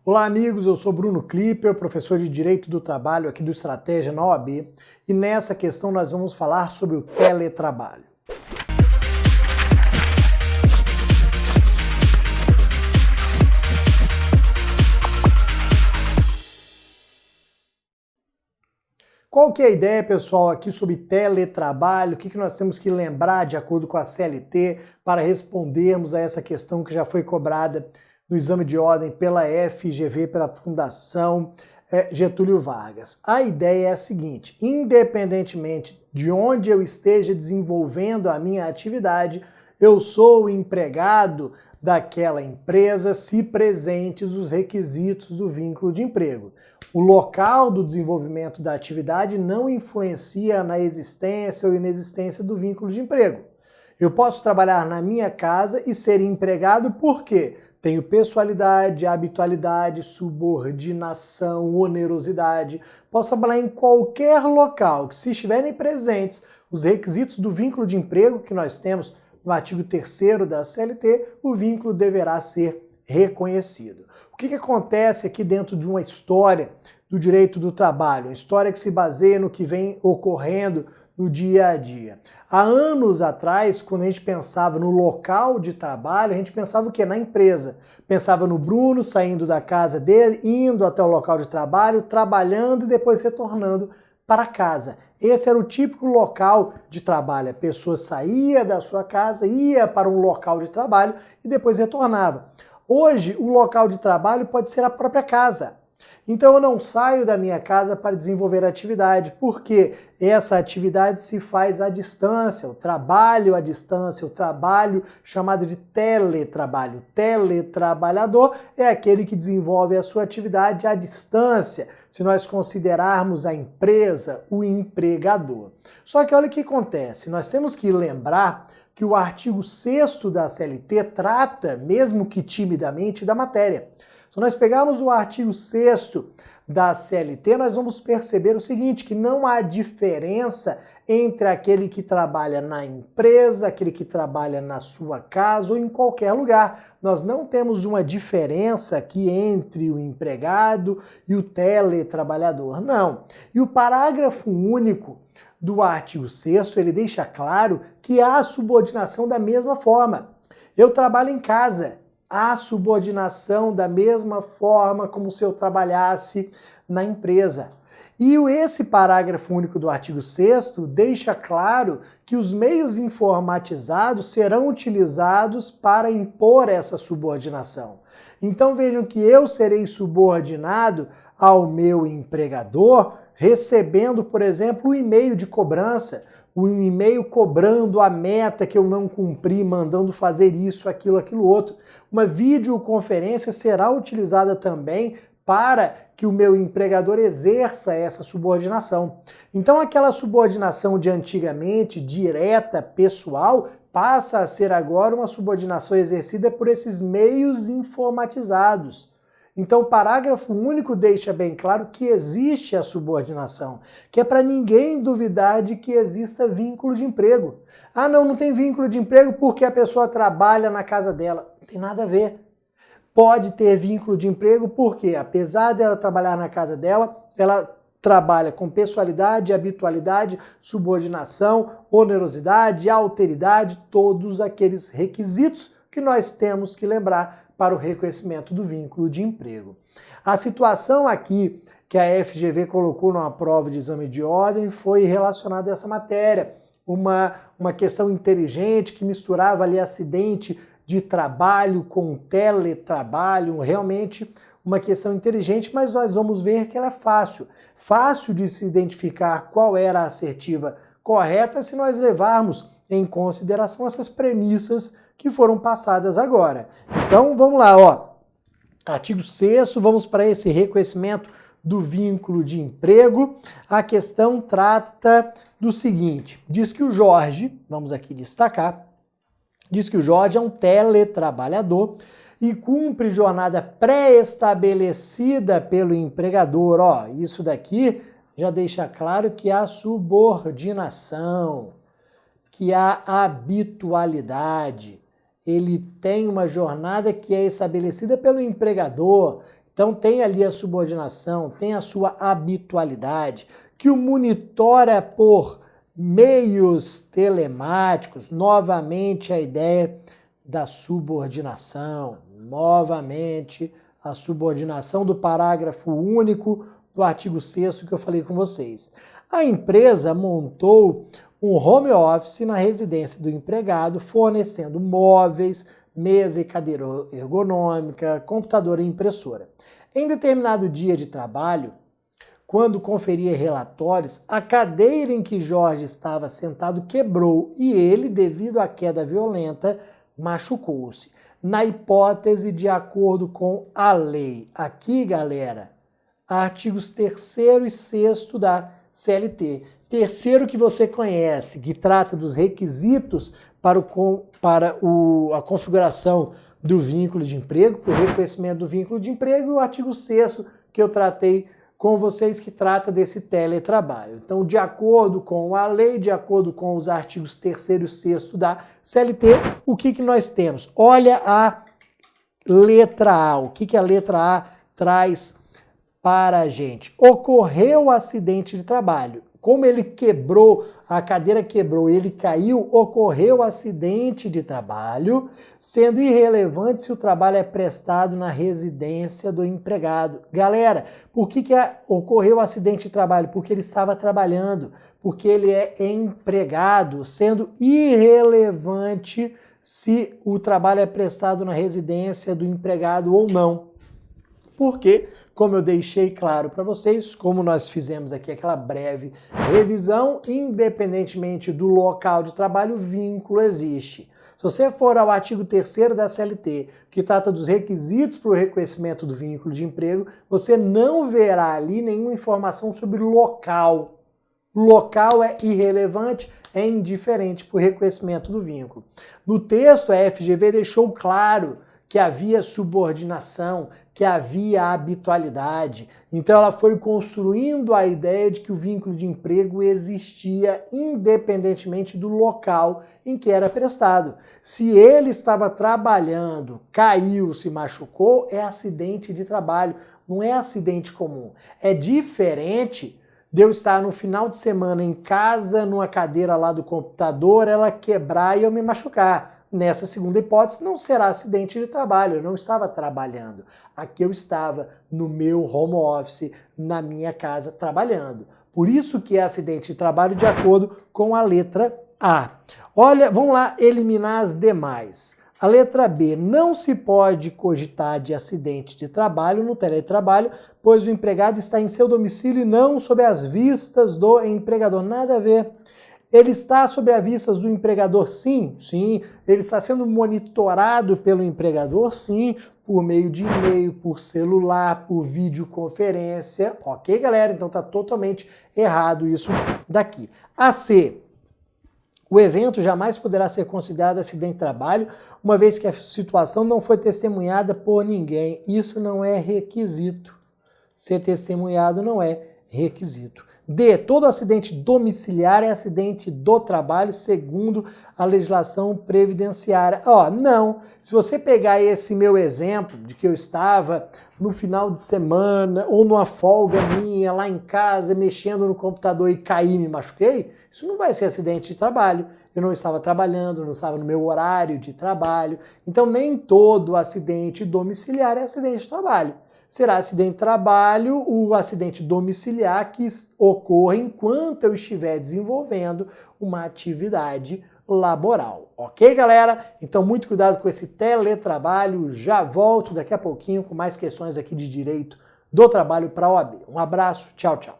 Olá amigos, eu sou Bruno Klipper, professor de Direito do Trabalho aqui do Estratégia na OAB, e nessa questão nós vamos falar sobre o teletrabalho. Qual que é a ideia, pessoal, aqui sobre teletrabalho? O que nós temos que lembrar de acordo com a CLT para respondermos a essa questão que já foi cobrada no exame de ordem pela FGV, pela Fundação Getúlio Vargas? A ideia é a seguinte: independentemente de onde eu esteja desenvolvendo a minha atividade, eu sou o empregado daquela empresa se presentes os requisitos do vínculo de emprego. O local do desenvolvimento da atividade não influencia na existência ou inexistência do vínculo de emprego. Eu posso trabalhar na minha casa e ser empregado porque tenho pessoalidade, habitualidade, subordinação, onerosidade. Posso trabalhar em qualquer local que, se estiverem presentes os requisitos do vínculo de emprego que nós temos no artigo 3º da CLT, o vínculo deverá ser reconhecido. O que acontece aqui dentro de uma história do direito do trabalho? Uma história que se baseia no que vem ocorrendo no dia a dia. Há anos atrás, quando a gente pensava no local de trabalho, a gente pensava o quê? Na empresa. Pensava no Bruno saindo da casa dele, indo até o local de trabalho, trabalhando e depois retornando para casa. Esse era o típico local de trabalho. A pessoa saía da sua casa, ia para um local de trabalho e depois retornava. Hoje, o local de trabalho pode ser a própria casa. Então eu não saio da minha casa para desenvolver atividade, porque essa atividade se faz à distância, o trabalho à distância, o trabalho chamado de teletrabalho. O teletrabalhador é aquele que desenvolve a sua atividade à distância, se nós considerarmos a empresa o empregador. Só que olha o que acontece, nós temos que lembrar que o artigo 6º da CLT trata, mesmo que timidamente, da matéria. Se nós pegarmos o artigo 6º da CLT, nós vamos perceber o seguinte, que não há diferença entre aquele que trabalha na empresa, aquele que trabalha na sua casa ou em qualquer lugar. Nós não temos uma diferença aqui entre o empregado e o teletrabalhador, não. E o parágrafo único do artigo 6º, ele deixa claro que há subordinação da mesma forma. Eu trabalho em casa, há subordinação da mesma forma como se eu trabalhasse na empresa. E esse parágrafo único do artigo 6º deixa claro que os meios informatizados serão utilizados para impor essa subordinação. Então vejam que eu serei subordinado ao meu empregador recebendo, por exemplo, o e-mail de cobrança, o e-mail cobrando a meta que eu não cumpri, mandando fazer isso, aquilo, aquilo outro. Uma videoconferência será utilizada também para que o meu empregador exerça essa subordinação. Então aquela subordinação de antigamente, direta, pessoal, passa a ser agora uma subordinação exercida por esses meios informatizados. Então o parágrafo único deixa bem claro que existe a subordinação, que é para ninguém duvidar de que exista vínculo de emprego. Ah, não tem vínculo de emprego porque a pessoa trabalha na casa dela. Não tem nada a ver. Pode ter vínculo de emprego porque, apesar dela trabalhar na casa dela, ela trabalha com pessoalidade, habitualidade, subordinação, onerosidade, alteridade, todos aqueles requisitos que nós temos que lembrar para o reconhecimento do vínculo de emprego. A situação aqui que a FGV colocou numa prova de exame de ordem foi relacionada a essa matéria. Uma questão inteligente que misturava ali acidente de trabalho com teletrabalho, realmente uma questão inteligente, mas nós vamos ver que ela é fácil. Fácil de se identificar qual era a assertiva correta se nós levarmos em consideração essas premissas que foram passadas agora. Então vamos lá, ó. Artigo 6º, vamos para esse reconhecimento do vínculo de emprego. A questão trata do seguinte, diz que o Jorge, vamos aqui destacar, diz que o Jorge é um teletrabalhador e cumpre jornada pré-estabelecida pelo empregador. Ó, isso daqui já deixa claro que há subordinação, que há habitualidade. Ele tem uma jornada que é estabelecida pelo empregador. Então tem ali a subordinação, tem a sua habitualidade, que o monitora por meios telemáticos, novamente a ideia da subordinação, novamente a subordinação do parágrafo único do artigo 6º que eu falei com vocês. A empresa montou um home office na residência do empregado, fornecendo móveis, mesa e cadeira ergonômica, computador e impressora. Em determinado dia de trabalho, quando conferia relatórios, a cadeira em que Jorge estava sentado quebrou e ele, devido à queda violenta, machucou-se. Na hipótese de acordo com a lei. Aqui, galera, artigos 3º e 6º da CLT. Terceiro que você conhece, que trata dos requisitos para a configuração do vínculo de emprego, para o reconhecimento do vínculo de emprego, e o artigo 6º que eu tratei com vocês, que trata desse teletrabalho. Então, de acordo com a lei, de acordo com os artigos 3º e 6º da CLT, o que nós temos? Olha a letra A. O que a letra A traz para a gente? Ocorreu acidente de trabalho. Como ele quebrou, a cadeira quebrou, ele caiu, ocorreu acidente de trabalho, sendo irrelevante se o trabalho é prestado na residência do empregado. Galera, por que ocorreu acidente de trabalho? Porque ele estava trabalhando, porque ele é empregado, sendo irrelevante se o trabalho é prestado na residência do empregado ou não. Porque, como eu deixei claro para vocês, como nós fizemos aqui aquela breve revisão, independentemente do local de trabalho, o vínculo existe. Se você for ao artigo 3º da CLT, que trata dos requisitos para o reconhecimento do vínculo de emprego, você não verá ali nenhuma informação sobre local. Local é irrelevante, é indiferente para o reconhecimento do vínculo. No texto, a FGV deixou claro que havia subordinação, que havia habitualidade. Então ela foi construindo a ideia de que o vínculo de emprego existia independentemente do local em que era prestado. Se ele estava trabalhando, caiu, se machucou, é acidente de trabalho, não é acidente comum. É diferente de eu estar no final de semana em casa, numa cadeira lá do computador, ela quebrar e eu me machucar. Nessa segunda hipótese, não será acidente de trabalho, eu não estava trabalhando. Aqui eu estava no meu home office, na minha casa, trabalhando. Por isso que é acidente de trabalho de acordo com a letra A. Olha, vamos lá eliminar as demais. A letra B, não se pode cogitar de acidente de trabalho no teletrabalho, pois o empregado está em seu domicílio e não sob as vistas do empregador. Nada a ver. Ele está sob as vistas do empregador? Sim, sim. Ele está sendo monitorado pelo empregador? Sim, por meio de e-mail, por celular, por videoconferência. Ok, galera? Então está totalmente errado isso daqui. A C. O evento jamais poderá ser considerado acidente de trabalho, uma vez que a situação não foi testemunhada por ninguém. Isso não é requisito. Ser testemunhado não é requisito. D. Todo acidente domiciliar é acidente do trabalho, segundo a legislação previdenciária. Não. Se você pegar esse meu exemplo de que eu estava no final de semana ou numa folga minha lá em casa, mexendo no computador e caí e me machuquei, isso não vai ser acidente de trabalho. Eu não estava trabalhando, não estava no meu horário de trabalho. Então, nem todo acidente domiciliar é acidente de trabalho. Será acidente de trabalho o acidente domiciliar que ocorre enquanto eu estiver desenvolvendo uma atividade laboral. Ok, galera? Então, muito cuidado com esse teletrabalho. Já volto daqui a pouquinho com mais questões aqui de direito do trabalho para a OAB. Um abraço, tchau, tchau.